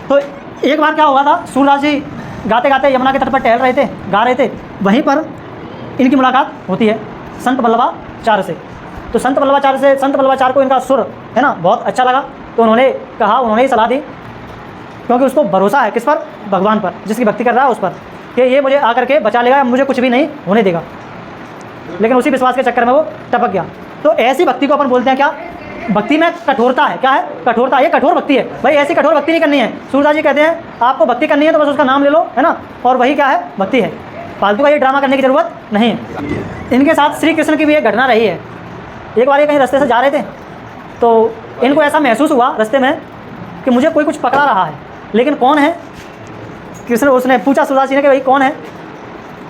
तो एक बार क्या हुआ था, सूरदास जी गाते गाते यमुना के तट पर टहल रहे थे, गा रहे थे, वहीं पर इनकी मुलाकात होती है संत वल्लभाचार्य से। तो संत वल्लभाचार्य को इनका सुर है ना बहुत अच्छा लगा, तो उन्होंने कहा, उन्होंने ही सलाह दी, क्योंकि उसको भरोसा है किस पर, भगवान पर, जिसकी भक्ति कर रहा है उस पर, कि ये मुझे आकर के बचा लेगा, मुझे कुछ भी नहीं होने देगा। लेकिन उसी विश्वास के चक्कर में वो टपक गया। तो ऐसी भक्ति को अपन बोलते हैं क्या, भक्ति में कठोरता है। क्या है, कठोरता। ये कठोर भक्ति है भाई, ऐसी कठोर भक्ति नहीं करनी है। सूरदास जी कहते हैं आपको भक्ति करनी है तो बस उसका नाम ले लो, है ना, और वही क्या है, भक्ति है। फालतू का ये ड्रामा करने की ज़रूरत नहीं है। इनके साथ श्री कृष्ण की भी एक घटना रही है। एक बार ये कहीं रास्ते से जा रहे थे, तो इनको ऐसा महसूस हुआ रास्ते में कि मुझे कोई कुछ पकड़ा रहा है, लेकिन कौन है। कृष्ण, उसने पूछा सूरदास जी ने कि भाई कौन है,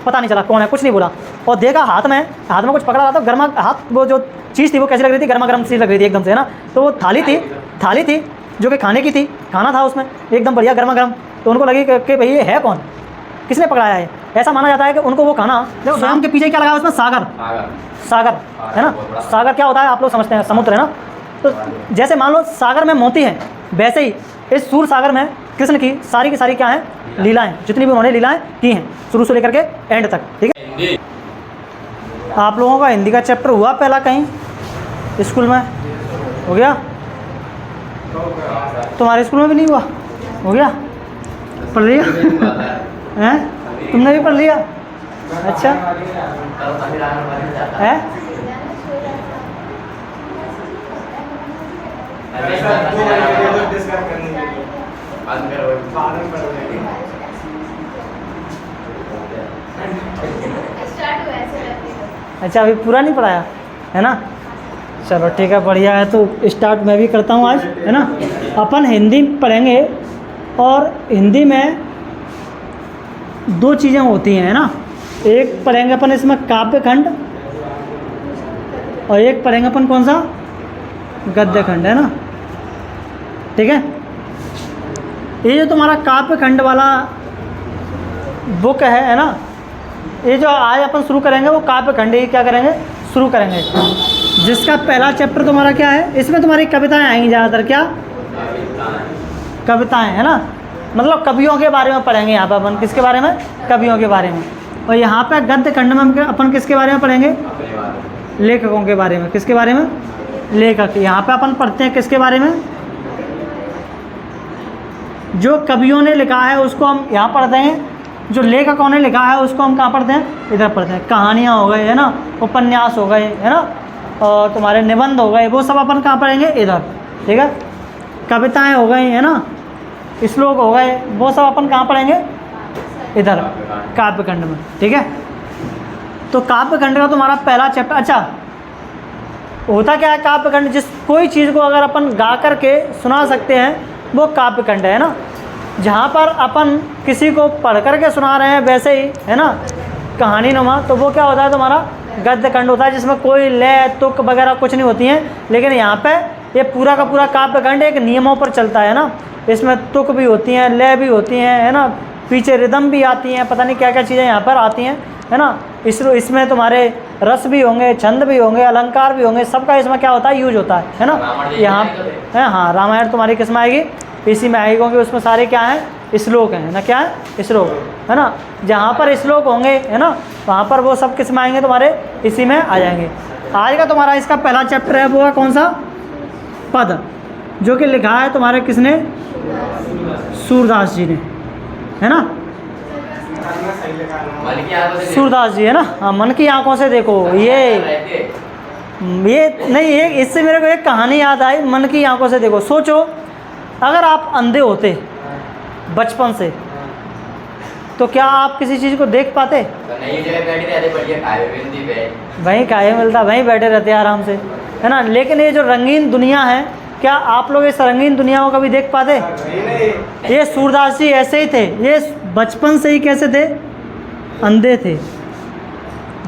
पता नहीं चला कौन है, कुछ नहीं बोला, और देखा हाथ में कुछ पकड़ा रहा था, गर्मा हाथ, वो जो चीज़ थी वो कैसी लग रही थी, गर्मा गर्म सी लग रही थी एकदम से, है ना। तो वो थाली थी जो कि खाने की थी, खाना था उसमें एकदम बढ़िया गर्मा गर्म। तो उनको लगी कि भाई ये है कौन, किसने पकड़ाया है। ऐसा माना जाता है कि उनको वो खाना, स्वयं के पीछे क्या लगा उसमें, सागर है ना। सागर क्या होता है आप लोग समझते हैं, समुद्र है ना। तो जैसे मान लो सागर में मोती हैं, वैसे ही इस सूर सागर में कृष्ण की सारी क्या हैं, लीलाएं, जितनी भी उन्होंने लीलाएं की हैं शुरू से लेकर के एंड तक। ठीक है, आप लोगों का हिंदी का चैप्टर हुआ पहला कहीं स्कूल में, हो गया? तुम्हारे स्कूल में भी नहीं हुआ, हो गया? पढ़ लिया हैं, तुमने भी पढ़ लिया? अच्छा है। अच्छा अभी पूरा नहीं पढ़ाया है ना, चलो ठीक है, बढ़िया है। तो स्टार्ट मैं भी करता हूँ आज, है ना। अपन हिंदी पढ़ेंगे, और हिंदी में दो चीज़ें होती हैं, है ना। एक पढ़ेंगे अपन इसमें काव्य खंड, और एक पढ़ेंगे अपन कौन सा, गद्य खंड, है ना। ठीक है, ये जो तुम्हारा काव्य खंड वाला बुक है ना, ये जो आज अपन शुरू करेंगे वो काव्य खंड ही क्या करेंगे, शुरू करेंगे, जिसका पहला चैप्टर तुम्हारा क्या है, इसमें तुम्हारी कविताएं आएंगी ज़्यादातर। क्या कविताएं, है ना, मतलब कवियों के बारे में पढ़ेंगे यहाँ पर अपन, किसके बारे में, कवियों के बारे में। और यहाँ पे गद्य खंड में अपन किसके बारे में पढ़ेंगे, लेखकों के बारे में। किसके बारे में, लेखक। यहाँ पे अपन पढ़ते हैं किसके बारे में, जो कवियों ने लिखा है उसको हम यहाँ पढ़ते हैं, जो लेखकों ने लिखा है उसको हम कहाँ पढ़ते हैं, इधर पढ़ते हैं। कहानियाँ हो गए, है ना, उपन्यास हो गए, है ना, और तुम्हारे निबंध हो गए, वो सब अपन कहाँ पढ़ेंगे, इधर। ठीक है, कविताएं हो गई, है ना, श्लोक हो गए, वो सब अपन कहाँ पढ़ेंगे, इधर काव्य खंड में। ठीक है, तो काव्य खंड का तुम्हारा पहला चैप्टर। अच्छा, होता क्या है काव्य खंड, जिस कोई चीज़ को अगर अपन गा करके सुना सकते हैं वो काव्य खंड है ना। जहाँ पर अपन किसी को पढ़ करके सुना रहे हैं वैसे ही, है ना, कहानी नुमा, तो वो क्या होता है तुम्हारा गद्य खंड होता है, जिसमें कोई लय तुक वगैरह कुछ नहीं होती हैं। लेकिन यहाँ पे ये पूरा का पूरा काव्य खंड एक नियमों पर चलता है ना। इसमें तुक भी होती हैं, लय भी होती हैं, है ना, पीछे रिदम भी आती हैं, पता नहीं क्या क्या चीज़ें यहाँ पर आती हैं, है ना। इसमें तुम्हारे रस भी होंगे, छंद भी होंगे, अलंकार भी होंगे, सबका इसमें क्या होता है, यूज होता है ना। यहाँ है, हाँ, रामायण तुम्हारी किस में आएगी, इसी में आएगी, क्योंकि उसमें सारे क्या हैं, श्लोक हैं ना। क्या है, श्लोक, है ना। जहाँ पर श्लोक होंगे, है ना, वहाँ पर वो सब किस में आएंगे, तुम्हारे इसी में आ जाएंगे। आज का तुम्हारा इसका पहला चैप्टर है वो है कौन सा, पद, जो कि लिखा है तुम्हारे किसने, सूरदास जी ने, है ना। सूरदास जी, है ना। हाँ, मन की आंखों से देखो, ये नहीं, ये इससे मेरे को एक कहानी याद आई, मन की आंखों से देखो। सोचो अगर आप अंधे होते बचपन से तो क्या आप किसी चीज़ को देख पाते, वहीं काहे मिलता, वहीं बैठे रहते आराम से, है ना। लेकिन ये जो रंगीन दुनिया है, क्या आप लोग इस रंगीन दुनिया को कभी देख पाते? ये सूरदास जी ऐसे ही थे, ये बचपन से ही कैसे थे, अंधे थे,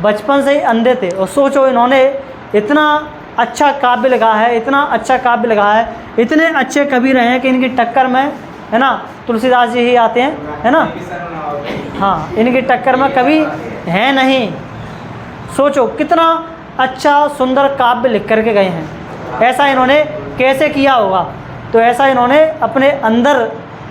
बचपन से ही अंधे थे। और सोचो इन्होंने इतना अच्छा काव्य लिखा है, इतना अच्छा काव्य लिखा है, इतने अच्छे कवि रहे हैं कि इनकी टक्कर में, है ना, तुलसीदास जी ही आते हैं, है ना। हाँ, इनकी टक्कर में कवि है नहीं। सोचो कितना अच्छा सुंदर काव्य लिख करके गए हैं। ऐसा इन्होंने कैसे किया होगा, तो ऐसा इन्होंने अपने अंदर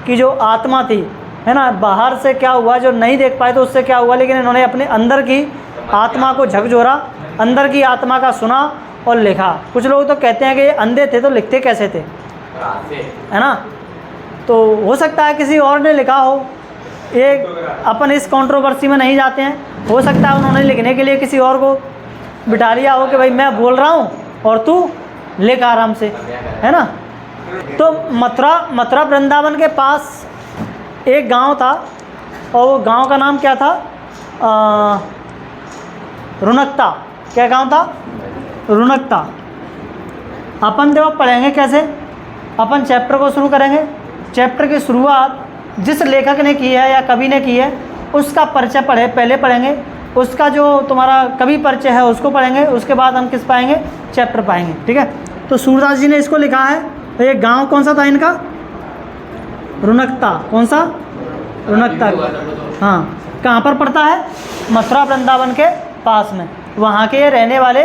की जो आत्मा थी, है ना, बाहर से क्या हुआ जो नहीं देख पाए तो उससे क्या हुआ, लेकिन इन्होंने अपने अंदर की आत्मा को झकझोरा, अंदर की आत्मा का सुना और लिखा। कुछ लोग तो कहते हैं कि ये अंधे थे तो लिखते कैसे थे, है ना, तो हो सकता है किसी और ने लिखा हो। एक अपन इस कंट्रोवर्सी में नहीं जाते हैं, हो सकता है उन्होंने लिखने के लिए किसी और को बिठा लिया हो कि भाई मैं बोल रहा हूँ और तू लिख आराम से, है ना। तो मथुरा वृंदावन के पास एक गांव था और वो गांव का नाम क्या था, रुनकता। क्या गांव था, रुनकता। अपन देखो पढ़ेंगे कैसे, अपन चैप्टर को शुरू करेंगे। चैप्टर की शुरुआत जिस लेखक ने की है या कवि ने की है उसका परिचय पहले पढ़ेंगे, उसका जो तुम्हारा कवि परिचय है उसको पढ़ेंगे, उसके बाद हम किस पाएंगे, चैप्टर पाएंगे, ठीक है। तो सूरदास जी ने इसको लिखा है। तो ये गांव कौन सा था इनका, रुनकता। कौन सा, रुनकता। हाँ, कहाँ पर पड़ता है, मथुरा वृंदावन के पास में, वहाँ के ये रहने वाले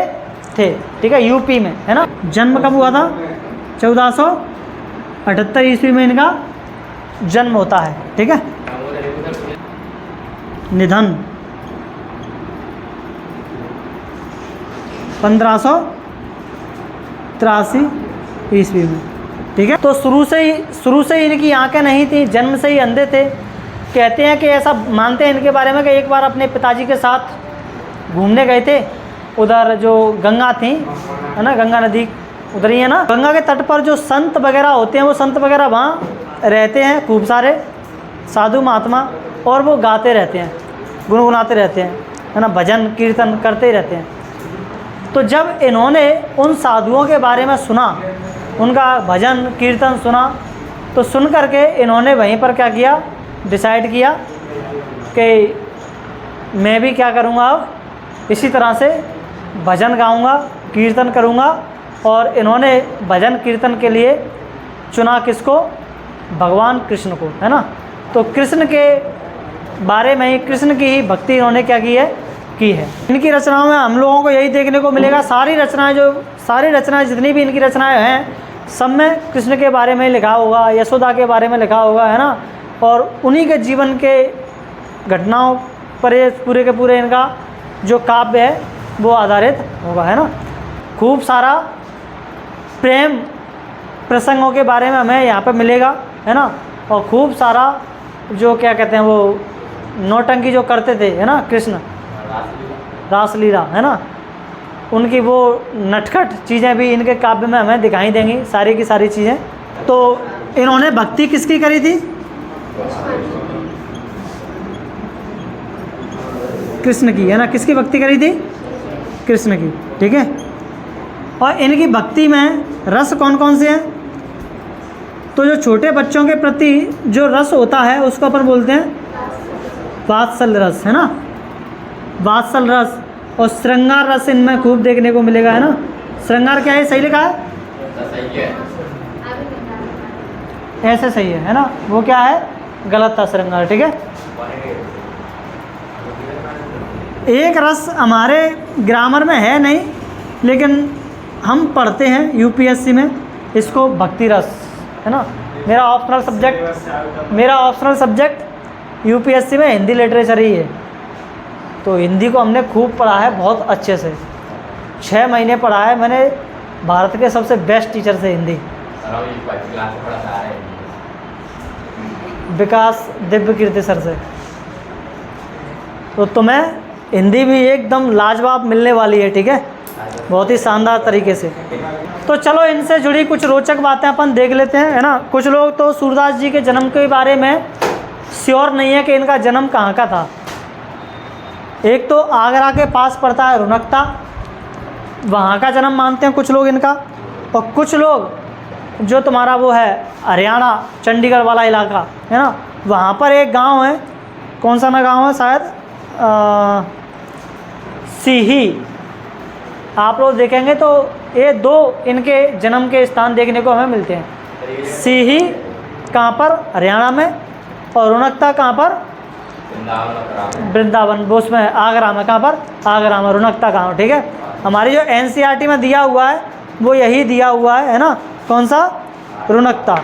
थे, ठीक है, यूपी में, है ना। जन्म कब हुआ था, 1478 ईस्वी में इनका जन्म होता है, ठीक है। निधन 1583 ईस्वी में, ठीक है। तो शुरू से ही इनकी आंखें नहीं थी, जन्म से ही अंधे थे। कहते हैं कि ऐसा मानते हैं इनके बारे में कि एक बार अपने पिताजी के साथ घूमने गए थे, उधर जो गंगा थी, है ना, गंगा नदी उधर ही है ना, गंगा के तट पर जो संत वगैरह होते हैं वो संत वगैरह वहाँ रहते हैं, खूब सारे साधु महात्मा, और वो गाते रहते हैं, गुनगुनाते रहते हैं, है ना, भजन कीर्तन करते ही रहते हैं। तो जब इन्होंने उन साधुओं के बारे में सुना, उनका भजन कीर्तन सुना, तो सुन करके इन्होंने वहीं पर क्या किया, डिसाइड किया कि मैं भी क्या करूँगा, अब इसी तरह से भजन गाऊँगा, कीर्तन करूँगा। और इन्होंने भजन कीर्तन के लिए चुना किसको, भगवान कृष्ण को, है ना। तो कृष्ण के बारे में ही, कृष्ण की ही भक्ति इन्होंने क्या की है। इनकी रचनाओं में हम लोगों को यही देखने को मिलेगा, सारी रचनाएं जितनी भी इनकी रचनाएं हैं सब में कृष्ण के बारे में लिखा होगा, यशोदा के बारे में लिखा होगा, है ना, और उन्हीं के जीवन के घटनाओं पर ये पूरे के पूरे इनका जो काव्य है वो आधारित होगा, है ना। खूब सारा प्रेम प्रसंगों के बारे में हमें यहाँ पर मिलेगा, है ना, और खूब सारा जो क्या कहते हैं वो नौटंकी जो करते थे, है ना, कृष्ण, रासलीला, है ना, उनकी वो नटखट चीज़ें भी इनके काव्य में हमें दिखाई देंगी, सारी की सारी चीज़ें। तो इन्होंने भक्ति किसकी करी थी, कृष्ण की, है ना। किसकी भक्ति करी थी, कृष्ण की, ठीक है। और इनकी भक्ति में रस कौन कौन से हैं, तो जो छोटे बच्चों के प्रति जो रस होता है उसको अपन बोलते हैं वात्सल रस, है ना, वात्सल रस। और श्रृंगार रस इनमें खूब देखने को मिलेगा, है ना। श्रृंगार क्या है, सही लिखा है, ऐसे सही है ना, वो क्या है, गलत था श्रृंगार, ठीक है। एक रस हमारे ग्रामर में है नहीं, लेकिन हम पढ़ते हैं यूपीएससी में इसको, भक्ति रस, है ना। मेरा ऑप्शनल सब्जेक्ट यूपीएससी में हिंदी लिटरेचर ही है, तो हिंदी को हमने खूब पढ़ा है, बहुत अच्छे से 6 महीने पढ़ा है मैंने, भारत के सबसे बेस्ट टीचर से हिंदी, विकास दिव्य कीर्ति सर से। तो तुम्हें हिंदी भी एकदम लाजवाब मिलने वाली है, ठीक है, बहुत ही शानदार तरीके से। तो चलो इनसे जुड़ी कुछ रोचक बातें अपन देख लेते हैं, है ना। कुछ लोग तो सूरदास जी के जन्म के बारे में श्योर नहीं है कि इनका जन्म कहाँ का था। एक तो आगरा के पास पड़ता है रुनकता, वहाँ का जन्म मानते हैं कुछ लोग इनका, और कुछ लोग जो तुम्हारा वो है हरियाणा चंडीगढ़ वाला इलाका, है ना, वहाँ पर एक गांव है, कौन सा ना गांव है, शायद सीही। आप लोग देखेंगे तो ये 2 इनके जन्म के स्थान देखने को हमें मिलते हैं। सीही कहाँ पर, हरियाणा में, और रुनकता कहाँ पर, वृंदावन, वो उसमें आगरा में, कहाँ पर, आगरा में, रुनकता गाँव, ठीक है। हमारी जो एनसीईआरटी में दिया हुआ है वो यही दिया हुआ है ना, कौन सा, रुनकता।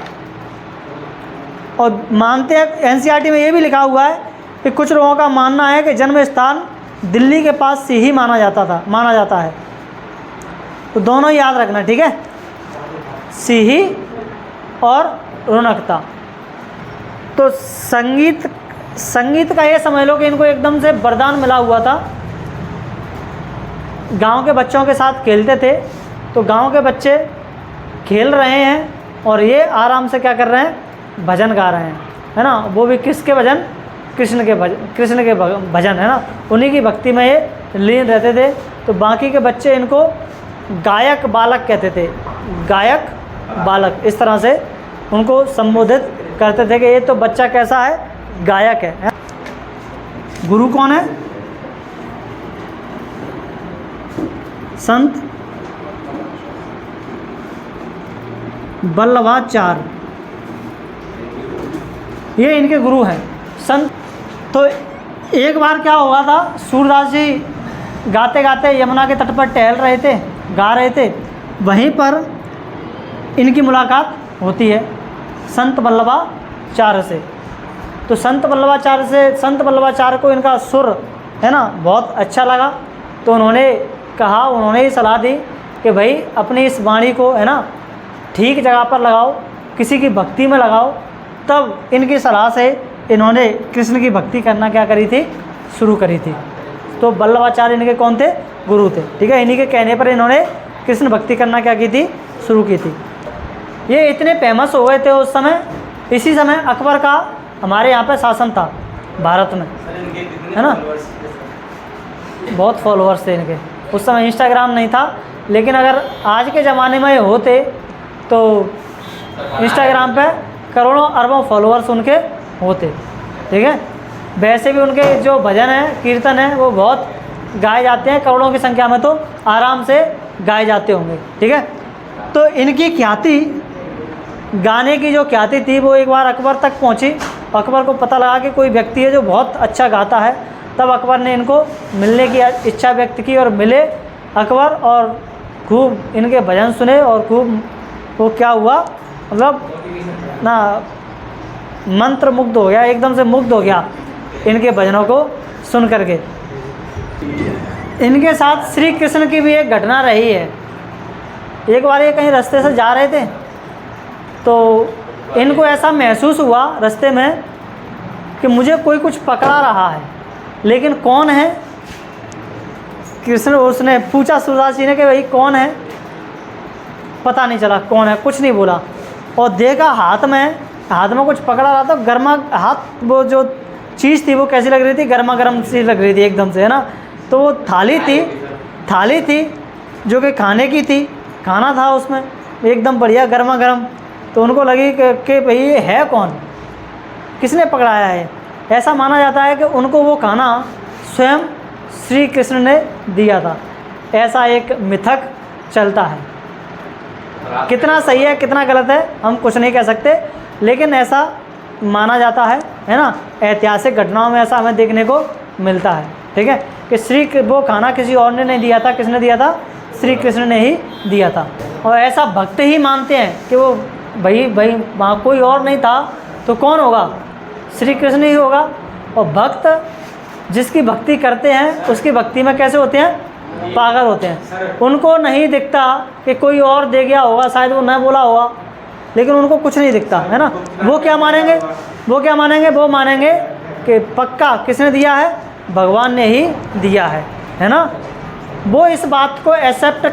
और मानते हैं, एनसीईआरटी में ये भी लिखा हुआ है कि कुछ लोगों का मानना है कि जन्म स्थान दिल्ली के पास से ही माना जाता है। तो दोनों याद रखना, ठीक है, सिही और रौनकता। तो संगीत का ये समझ लो कि इनको एकदम से वरदान मिला हुआ था। गांव के बच्चों के साथ खेलते थे, तो गांव के बच्चे खेल रहे हैं और ये आराम से क्या कर रहे हैं, भजन गा रहे हैं, है ना। वो भी किसके भजन, कृष्ण के भजन, है ना। उन्हीं की भक्ति में ये लीन रहते थे। तो बाकी के बच्चे इनको गायक बालक कहते थे, गायक बालक, इस तरह से उनको संबोधित करते थे कि ये तो बच्चा कैसा है, गायक है। गुरु कौन है, संत वल्लभाचार्य, ये इनके गुरु हैं संत। तो एक बार क्या हुआ था, सूरदास जी गाते गाते यमुना के तट पर टहल रहे थे, गा रहे थे। वहीं पर इनकी मुलाकात होती है संत वल्लभाचार्य से। तो संत वल्लभाचार्य को इनका सुर, है ना, बहुत अच्छा लगा। तो उन्होंने ही सलाह दी कि भाई अपनी इस वाणी को, है ना, ठीक जगह पर लगाओ, किसी की भक्ति में लगाओ। तब इनकी सलाह से इन्होंने कृष्ण की भक्ति करना क्या करी थी, शुरू करी थी। तो वल्लभाचार्य इनके कौन थे, गुरु थे, ठीक है। इन्हीं के कहने पर इन्होंने कृष्ण भक्ति करना क्या की थी, शुरू की थी। ये इतने फेमस हो गए थे उस समय। इसी समय अकबर का हमारे यहाँ पे शासन था भारत में, है ना। बहुत फॉलोअर्स थे इनके। उस समय इंस्टाग्राम नहीं था, लेकिन अगर आज के ज़माने में होते तो इंस्टाग्राम पे करोड़ों अरबों फॉलोअर्स उनके होते, ठीक है। वैसे भी उनके जो भजन है, कीर्तन है, वो बहुत गाए जाते हैं, करोड़ों की संख्या में तो आराम से गाए जाते होंगे, ठीक है। तो इनकी ख्याति, गाने की जो ख्याति थी, वो एक बार अकबर तक पहुंची। अकबर को पता लगा कि कोई व्यक्ति है जो बहुत अच्छा गाता है। तब अकबर ने इनको मिलने की इच्छा व्यक्त की और मिले अकबर, और खूब इनके भजन सुने और खूब वो क्या हुआ, मतलब ना मंत्र मुग्ध हो गया, एकदम से मुग्ध हो गया इनके भजनों को सुन करके। इनके साथ श्री कृष्ण की भी एक घटना रही है। एक बार ये कहीं रास्ते से जा रहे थे, तो इनको ऐसा महसूस हुआ रास्ते में कि मुझे कोई कुछ पकड़ा रहा है, लेकिन कौन है। कृष्ण, उसने पूछा सूरदास जी ने कि भाई कौन है, पता नहीं चला कौन है, कुछ नहीं बोला। और देखा हाथ में कुछ पकड़ा रहा था, गर्मा हाथ, वो जो चीज़ थी वो कैसी लग रही थी, गर्मा गर्म सी लग रही थी एकदम से, है ना। तो वो थाली थी जो कि खाने की थी, खाना था उसमें एकदम बढ़िया गर्मा गर्म। तो उनको लगी कि भाई ये है कौन, किसने पकड़ाया है। ऐसा माना जाता है कि उनको वो खाना स्वयं श्री कृष्ण ने दिया था। ऐसा एक मिथक चलता है। कितना सही है कितना गलत है हम कुछ नहीं कह सकते, लेकिन ऐसा माना जाता है ना। ऐतिहासिक घटनाओं में ऐसा हमें देखने को मिलता है, ठीक है, कि वो खाना किसी और ने नहीं दिया था, किसने दिया था, श्री कृष्ण ने ही दिया था। और ऐसा भक्त ही मानते हैं कि वो भाई वहाँ कोई और नहीं था तो कौन होगा, श्री कृष्ण ही होगा। और भक्त जिसकी भक्ति करते हैं उसकी भक्ति में कैसे होते हैं, पागल होते हैं। उनको नहीं दिखता कि कोई और दे गया होगा, शायद वो न बोला होगा, लेकिन उनको कुछ नहीं दिखता, है ना। वो क्या मानेंगे, वो मानेंगे कि पक्का किसने दिया है, भगवान ने ही दिया है ना। वो इस बात को एक्सेप्ट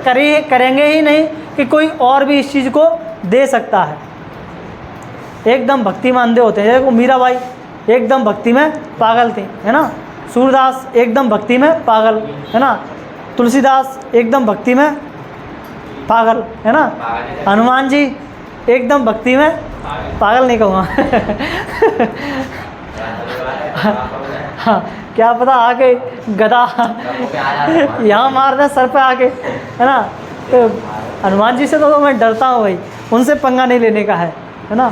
करेंगे ही नहीं कि कोई और भी इस चीज़ को दे सकता है। एकदम भक्ति मानते होते हैं। जैसे मीराबाई एकदम भक्ति में पागल थी, है ना। सूरदास एकदम भक्ति में पागल, है ना। तुलसीदास एकदम भक्ति में पागल, है ना। हनुमान जी एकदम भक्ति में पागल नहीं कहूँगा हाँ, क्या पता आके गदा यहाँ मार दे सर पे आके, है ना। तो हनुमान जी से तो मैं डरता हूँ भाई, उनसे पंगा नहीं लेने का है ना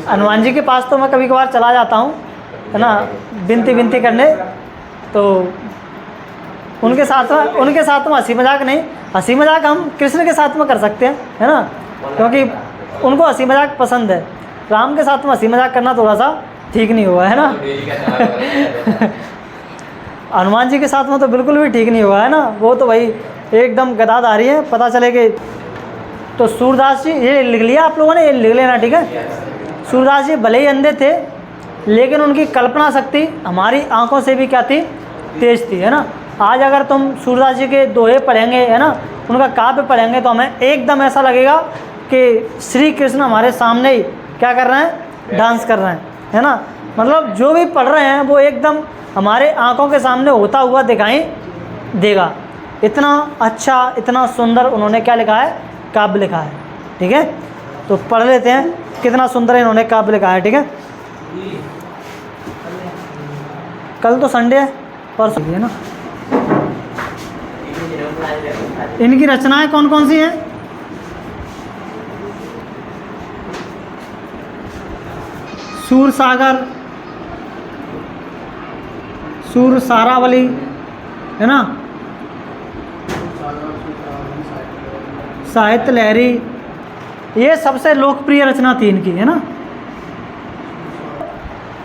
हनुमान जी के पास तो मैं कभी कभार चला जाता हूँ, है ना, विनती करने। तो उनके साथ में हंसी मजाक नहीं, हंसी मजाक हम कृष्ण के साथ में कर सकते हैं, है ना, क्योंकि उनको हंसी मजाक पसंद है। राम के साथ में हंसी मजाक करना थोड़ा सा ठीक नहीं हुआ, है ना। हनुमान जी के साथ में तो बिल्कुल भी ठीक नहीं हुआ, है ना, वो तो भाई एकदम गदाधारी है, पता चले कि। तो सूरदास जी, ये लिख लिया आप लोगों ने, ये लिख लेना, ठीक है। सूरदास जी भले ही अंधे थे, लेकिन उनकी कल्पना शक्ति हमारी आंखों से भी क्या थी, तेज थी, है ना। आज अगर तुम सूरदास जी के दोहे पढ़ेंगे, है ना, उनका काव्य पढ़ेंगे, तो हमें एकदम ऐसा लगेगा कि श्री कृष्ण हमारे सामने ही क्या कर रहे हैं, डांस कर रहे हैं, है ना। मतलब जो भी पढ़ रहे हैं वो एकदम हमारे आंखों के सामने होता हुआ दिखाई देगा। इतना अच्छा, इतना सुंदर उन्होंने क्या लिखा है, काव्य लिखा है, ठीक है। तो पढ़ लेते हैं कितना सुंदर इन्होंने काव्य लिखा है, ठीक है। कल तो संडे है, परसों है ना। इनकी रचनाएं कौन कौन सी हैं? सूरसागर, सूरसारावली, है ना, साहित्य लहरी, ये सबसे लोकप्रिय रचना थी इनकी, है ना।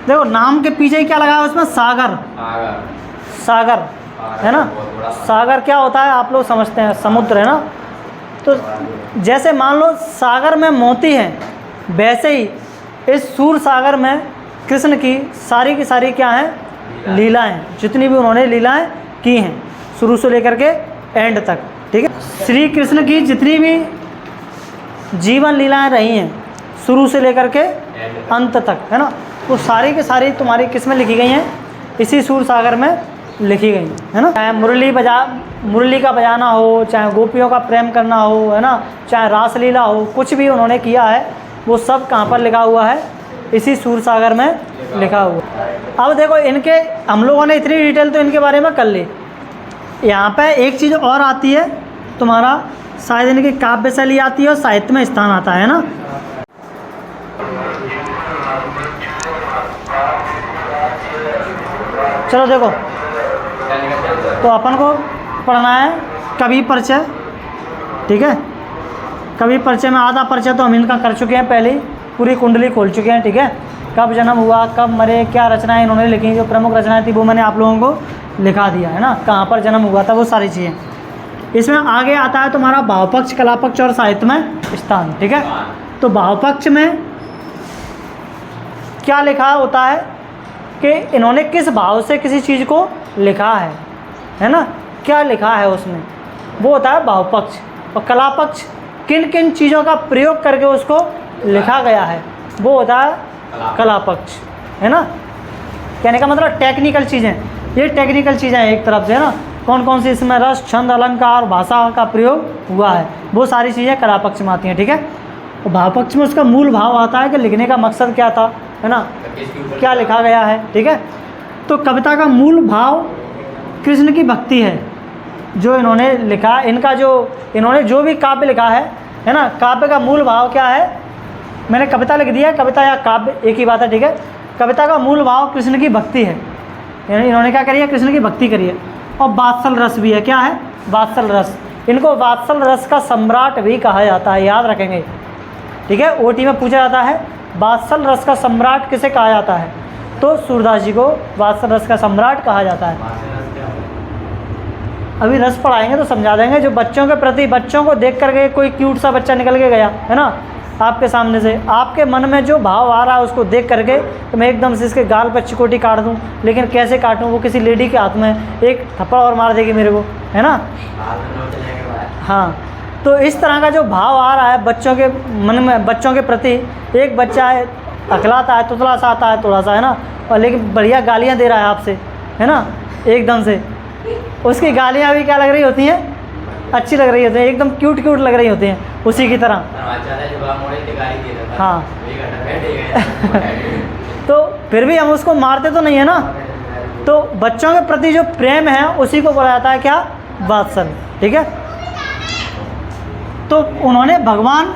देखो नाम के पीछे क्या लगा है उसमें, सागर, सागर, है ना। सागर क्या होता है आप लोग समझते हैं, समुद्र, है ना। तो जैसे मान लो सागर में मोती हैं, वैसे ही इस सूर सागर में कृष्ण की सारी क्या हैं, लीलाएं, जितनी भी उन्होंने लीलाएं की हैं शुरू से लेकर के एंड तक, ठीक है। श्री कृष्ण की जितनी भी जीवन लीलाएं रही हैं शुरू से लेकर के अंत तक, है ना, वो सारी की सारी तुम्हारी किस में लिखी गई हैं, इसी सूर सागर में लिखी गई, है ना। चाहे मुरली का बजाना हो, चाहे गोपियों का प्रेम करना हो, है ना, चाहे रासलीला हो, कुछ भी उन्होंने किया है वो सब कहाँ पर लिखा हुआ है, इसी सूर सागर में लिखा हुआ। अब देखो इनके, हम लोगों ने इतनी डिटेल तो इनके बारे में कर ली। यहाँ पे एक चीज़ और आती है तुम्हारा, शायद इनकी काव्य शैली आती है और साहित्य में स्थान आता है ना। चलो देखो, तो अपन को पढ़ना है कवि परिचय, ठीक है। कवि परिचय में आधा परिचय तो हम इनका कर चुके हैं, पहले पूरी कुंडली खोल चुके हैं, ठीक है। कब जन्म हुआ, कब मरे, क्या रचनाएं इन्होंने लिखी, जो प्रमुख रचनाएं थी वो मैंने आप लोगों को लिखा दिया, है ना। कहाँ पर जन्म हुआ था वो सारी चीज़ें। इसमें आगे आता है तुम्हारा भावपक्ष, कलापक्ष और साहित्य में स्थान, ठीक है। तो भावपक्ष में क्या लिखा होता है कि इन्होंने किस भाव से किसी चीज़ को लिखा है ना, क्या लिखा है उसमें, वो होता है भावपक्ष। और कलापक्ष, किन किन चीज़ों का प्रयोग करके उसको लिखा गया है, वो होता है कलापक्ष, है ना। कहने का मतलब टेक्निकल चीज़ें, ये टेक्निकल चीज़ें एक तरफ से, है ना, कौन कौन सी इसमें रस, छंद, अलंकार, भाषा का प्रयोग हुआ है, वो सारी चीज़ें कलापक्ष में आती हैं, ठीक है। और भावपक्ष में उसका मूल भाव आता है कि लिखने का मकसद क्या था, है ना, क्या लिखा गया है, ठीक है। तो कविता का मूल भाव कृष्ण की भक्ति है जो इन्होंने लिखा। इनका जो इन्होंने जो भी काव्य लिखा है ना, काव्य का मूल भाव क्या है, मैंने कविता लिख दिया, कविता या काव्य एक ही बात है, ठीक है। कविता का मूल भाव कृष्ण की भक्ति है, इन्होंने क्या करी है, कृष्ण की भक्ति करी है। और वात्सल रस भी है, क्या है, वात्सल रस। इनको वात्सल रस का सम्राट भी कहा जाता है, याद रखेंगे, ठीक है। ओटी में पूछा जाता है वात्सल रस का सम्राट किसे कहा जाता है, तो सूरदास जी को वात्सल रस का सम्राट कहा जाता है। अभी रस पढ़ाएंगे तो समझा देंगे। जो बच्चों के प्रति, बच्चों को देख करके कोई क्यूट सा बच्चा निकल के गया, है ना, आपके सामने से, आपके मन में जो भाव आ रहा है उसको देख करके तो मैं एकदम से इसके गाल पर चिकोटी काट दूं, लेकिन कैसे काटूं, वो किसी लेडी के हाथ में एक थप्पड़ और मार देगी मेरे को, है ना। हाँ, तो इस तरह का जो भाव आ रहा है बच्चों के मन में, बच्चों के प्रति, एक बच्चा है अखलाता है, तुतला सा आता है थोड़ा सा, है ना, और लेकिन बढ़िया गालियाँ दे रहा है आपसे, है ना, एकदम से उसकी गालियाँ भी क्या लग रही होती हैं, अच्छी लग रही होती हैं, एकदम क्यूट क्यूट लग रही होती हैं, उसी की तरह। हाँ तो फिर भी हम उसको मारते तो नहीं है ना। तो बच्चों के प्रति जो प्रेम है उसी को बोला जाता है क्या, वात्सल, ठीक है। तो उन्होंने भगवान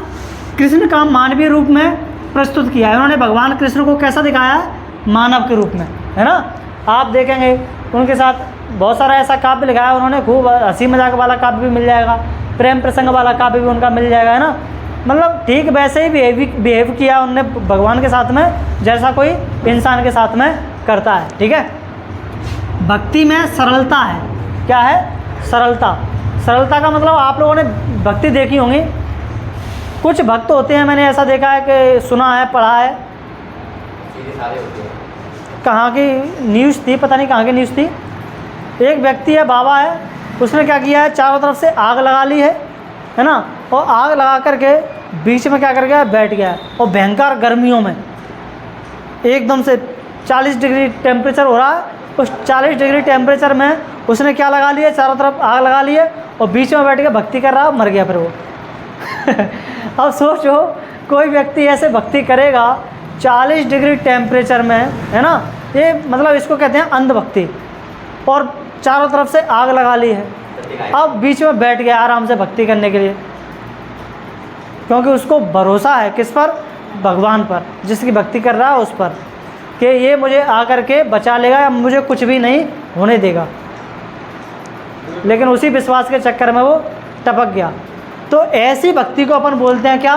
कृष्ण का मानवीय रूप में प्रस्तुत किया है। उन्होंने भगवान कृष्ण को कैसा दिखाया है, मानव के रूप में, है ना। आप देखेंगे उनके साथ बहुत सारा ऐसा काव्य लिखा है उन्होंने, खूब हंसी मजाक वाला काव्य भी मिल जाएगा, प्रेम प्रसंग वाला काव्य भी उनका मिल जाएगा, है ना। मतलब ठीक वैसे ही बिहेव किया उनने भगवान के साथ में जैसा कोई इंसान के साथ में करता है, ठीक है। भक्ति में सरलता है, क्या है, सरलता। सरलता का मतलब आप लोगों ने भक्ति देखी होंगी, कुछ भक्त होते हैं, मैंने ऐसा देखा है कि सुना है, पढ़ा है, कहाँ की न्यूज़ थी, पता नहीं कहाँ की न्यूज़ थी। एक व्यक्ति है, बाबा है, उसने क्या किया है, चारों तरफ से आग लगा ली है ना, और आग लगा करके बीच में क्या कर गया, बैठ गया है, और भयंकर गर्मियों में एकदम से 40 डिग्री टेम्परेचर हो रहा है, उस 40 डिग्री टेम्परेचर में उसने क्या लगा लिया, चारों तरफ आग लगा ली है, और बीच में बैठ के भक्ति कर रहा, मर गया फिर वो। अब सोचो कोई व्यक्ति ऐसे भक्ति करेगा 40 डिग्री टेम्परेचर में, है ना, ये मतलब इसको कहते हैं अंधभक्ति, और चारों तरफ से आग लगा ली है, अब बीच में बैठ गया आराम से भक्ति करने के लिए, क्योंकि उसको भरोसा है किस पर, भगवान पर, जिसकी भक्ति कर रहा है उस पर, कि ये मुझे आकर के बचा लेगा या मुझे कुछ भी नहीं होने देगा। लेकिन उसी विश्वास के चक्कर में वो टपक गया। तो ऐसी भक्ति को अपन बोलते हैं क्या,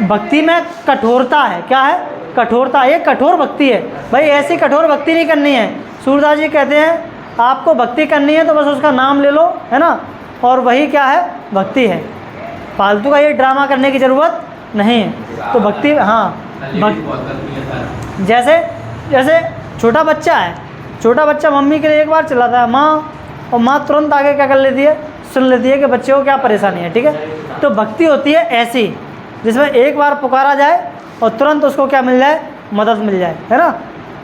भक्ति में कठोरता है, क्या है, कठोरता। ये कठोर भक्ति है भाई, ऐसी कठोर भक्ति नहीं करनी है। सूरदास जी कहते हैं आपको भक्ति करनी है तो बस उसका नाम ले लो, है ना, और वही क्या है, भक्ति है। फालतू का ये ड्रामा करने की ज़रूरत नहीं है। तो भक्ति, हाँ, जैसे छोटा बच्चा है, छोटा बच्चा मम्मी के लिए एक बार चिल्लाता है माँ, और माँ तुरंत आगे क्या कर लेती है, सुन लेती है कि बच्चे को क्या परेशानी है, ठीक है। तो भक्ति होती है ऐसी, जिसमें एक बार पुकारा जाए और तुरंत उसको क्या मिल जाए, मदद मिल जाए, है ना।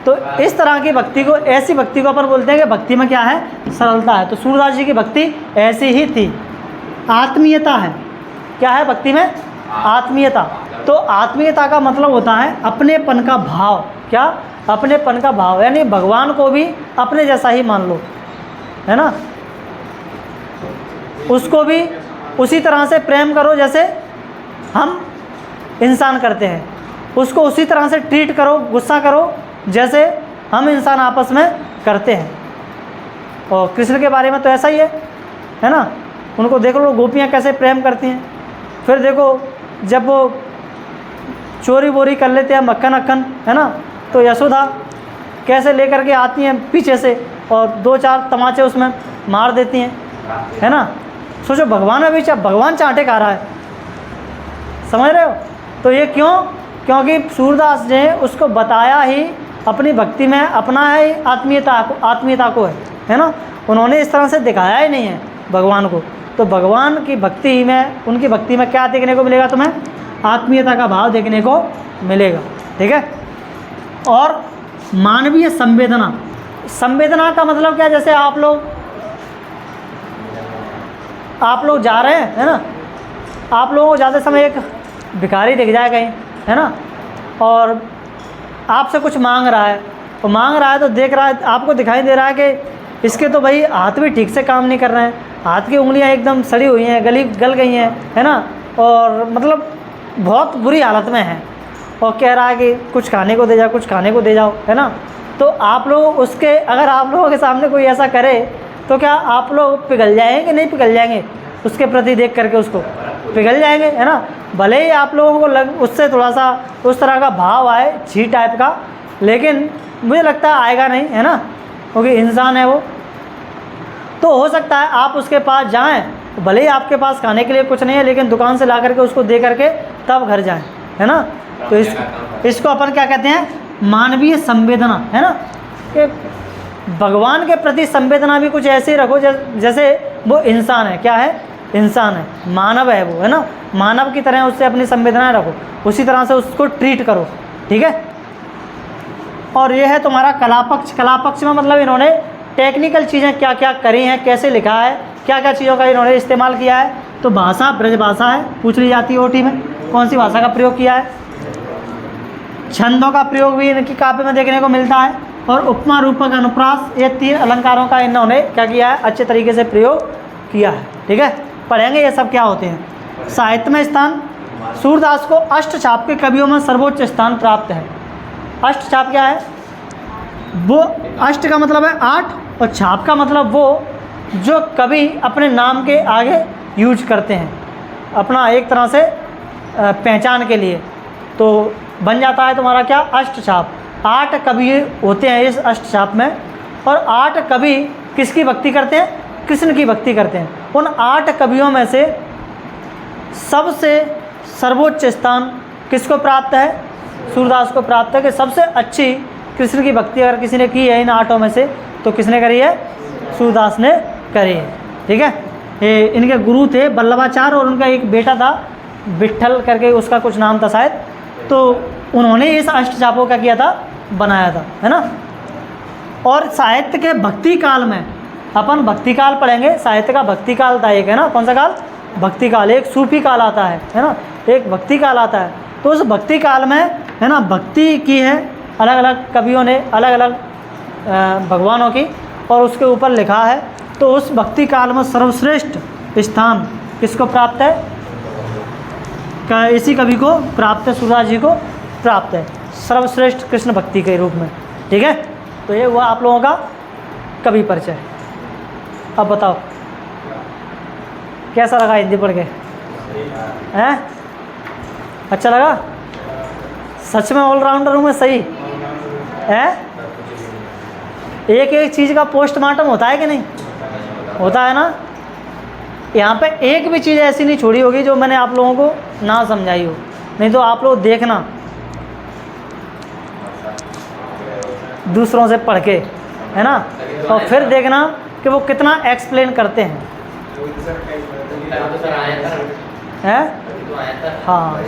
तो इस तरह की भक्ति को, ऐसी भक्ति को अपन बोलते हैं कि भक्ति में क्या है, सरलता है। तो सूरदास जी की भक्ति ऐसी ही थी। आत्मीयता है, क्या है भक्ति में, आत्मीयता। तो आत्मीयता का मतलब होता है अपनेपन का भाव, क्या, अपनेपन का भाव, यानी भगवान को भी अपने जैसा ही मान लो, है ना, उसको भी उसी तरह से प्रेम करो जैसे हम इंसान करते हैं, उसको उसी तरह से ट्रीट करो, गुस्सा करो जैसे हम इंसान आपस में करते हैं। और कृष्ण के बारे में तो ऐसा ही है ना, उनको देख लो गोपियाँ कैसे प्रेम करती हैं। फिर देखो जब वो चोरी बोरी कर लेते हैं मक्खन अक्खन, है ना, तो यशोदा कैसे लेकर के आती हैं पीछे से और 2-4 तमाचे उसमें मार देती हैं, है ना। सोचो भगवान अभी भगवान चांटे खा रहा है, समझ रहे हो। तो ये क्यों, क्योंकि सूरदास ने उसको बताया ही अपनी भक्ति में, अपना है आत्मीयता को है ना। उन्होंने इस तरह से दिखाया ही नहीं है भगवान को। तो भगवान की भक्ति में, उनकी भक्ति में क्या देखने को मिलेगा तुम्हें, आत्मीयता का भाव देखने को मिलेगा, ठीक है। और मानवीय संवेदना, संवेदना का मतलब क्या, जैसे आप लोग जा रहे हैं, है ना, आप लोगों को जाते समय एक भिखारी दिख जाए कहीं, है ना, और आपसे कुछ मांग रहा है, तो देख रहा है, आपको दिखाई दे रहा है कि इसके तो भाई हाथ भी ठीक से काम नहीं कर रहे हैं, हाथ की उंगलियां एकदम सड़ी हुई हैं, गल गई हैं, है ना, और मतलब बहुत बुरी हालत में है, और कह रहा है कि कुछ खाने को दे जाओ, कुछ खाने को दे जाओ, है ना। तो आप लोग उसके, अगर आप लोगों के सामने कोई ऐसा करे तो क्या आप लोग पिघल जाएंगे कि नहीं पिघल जाएंगे, उसके प्रति देख करके उसको पिघल जाएंगे, है ना। भले ही आप लोगों को उससे थोड़ा सा उस तरह का भाव आए, छी टाइप का, लेकिन मुझे लगता है आएगा नहीं, है ना, क्योंकि इंसान है वो। तो हो सकता है आप उसके पास जाएं, भले ही आपके पास खाने के लिए कुछ नहीं है, लेकिन दुकान से ला करके उसको दे करके तब घर जाएं, है ना। तो इसको अपन क्या कहते हैं, मानवीय संवेदना, है ना, कि भगवान के प्रति संवेदना भी कुछ ऐसे रखो जैसे वो इंसान है, क्या है, इंसान है, मानव है वो, है ना, मानव की तरह उससे अपनी संवेदनाएं रखो, उसी तरह से उसको ट्रीट करो, ठीक है। और ये है तुम्हारा कलापक्ष। कलापक्ष में मतलब इन्होंने टेक्निकल चीज़ें क्या क्या करी हैं, कैसे लिखा है, क्या क्या चीज़ों का इन्होंने इस्तेमाल किया है। तो भाषा ब्रज भाषा है, पूछ ली जाती है ओटी में, कौन सी भाषा का प्रयोग किया है। छंदों का प्रयोग भी इनकी काव्य में देखने को मिलता है, और उपमा रूपक अनुप्रास, ये 3 अलंकारों का इन्होंने क्या किया है, अच्छे तरीके से प्रयोग किया है, ठीक है। पढ़ेंगे ये सब क्या होते हैं। साहित्य में स्थान, सूरदास को अष्टछाप के कवियों में सर्वोच्च स्थान प्राप्त है। अष्टछाप क्या है, वो अष्ट का मतलब है 8 और छाप का मतलब वो जो कभी अपने नाम के आगे यूज करते हैं अपना एक तरह से पहचान के लिए, तो बन जाता है तुम्हारा क्या, अष्ट छाप। 8 कवि होते हैं इस अष्ट छाप में, और 8 कवि किसकी भक्ति करते हैं, कृष्ण की भक्ति करते हैं। उन 8 कवियों में से सबसे सर्वोच्च स्थान किसको प्राप्त है, सूरदास को प्राप्त है कि सबसे अच्छी कृष्ण की भक्ति अगर किसी ने की है इन 8 में से तो किसने करी है, सूरदास ने करी है। ठीक है, ये इनके गुरु थे वल्लभाचार्य और उनका एक बेटा था विट्ठल करके, उसका कुछ नाम था शायद, तो उन्होंने इस अष्ट छापों का किया था, बनाया था, है ना। और साहित्य के भक्ति काल में अपन भक्ति काल पढ़ेंगे, साहित्य का भक्ति काल था एक, है ना, कौन सा काल, भक्ति काल। एक सूफी काल आता है ना, एक भक्ति काल आता है। तो उस भक्ति काल में, है ना, भक्ति की है अलग अलग कवियों ने, अलग अलग भगवानों की, और उसके ऊपर लिखा है। तो उस भक्ति काल में सर्वश्रेष्ठ स्थान किसको प्राप्त है, इसी कवि को प्राप्त है, सूरदास जी को प्राप्त है, सर्वश्रेष्ठ कृष्ण भक्ति के रूप में। ठीक है, तो ये हुआ आप लोगों का कवि परिचय। अब बताओ कैसा लगा हिंदी पढ़ के, हैं, अच्छा लगा? सच में ऑलराउंडर हूँ मैं, सही है? एक एक चीज़ का पोस्टमार्टम होता है कि नहीं होता है ना। यहाँ पे एक भी चीज़ ऐसी नहीं छोड़ी होगी जो मैंने आप लोगों को ना समझाई हो, नहीं तो आप लोग देखना दूसरों से पढ़ के, है ना, और फिर देखना कि वो कितना एक्सप्लेन करते हैं, हैं? हाँ,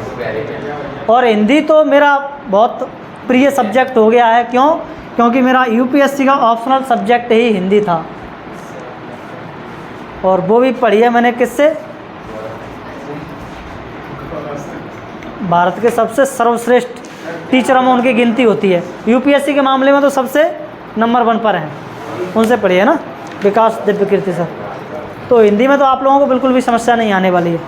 और हिंदी तो मेरा बहुत प्रिय सब्जेक्ट हो गया है। क्यों? क्योंकि मेरा यूपीएससी का ऑप्शनल सब्जेक्ट ही हिंदी था, और वो भी पढ़ी है मैंने किससे, भारत के सबसे सर्वश्रेष्ठ टीचरों में उनकी गिनती होती है। यूपीएससी के मामले में तो सबसे नंबर 1 पर हैं, उनसे पढ़ी है ना, विकास दिव्य कीर्ति सर। तो हिंदी में तो आप लोगों को बिल्कुल भी समस्या नहीं आने वाली है।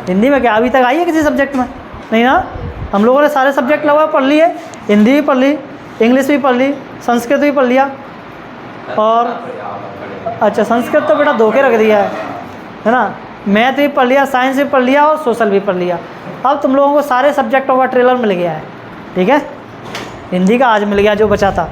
हिंदी में क्या अभी तक आई है किसी सब्जेक्ट में? नहीं ना, हम लोगों ने सारे सब्जेक्ट लगभग पढ़ लिए, हिंदी भी पढ़ ली, इंग्लिश भी पढ़ ली, संस्कृत भी पढ़ लिया, और अच्छा संस्कृत तो बेटा धोखे रख दिया है ना, मैथ भी पढ़ लिया, साइंस भी पढ़ लिया, और सोशल भी पढ़ लिया। अब तुम लोगों को सारे सब्जेक्टों का ट्रेलर मिल गया है। ठीक है, हिंदी का आज मिल गया जो बचा था।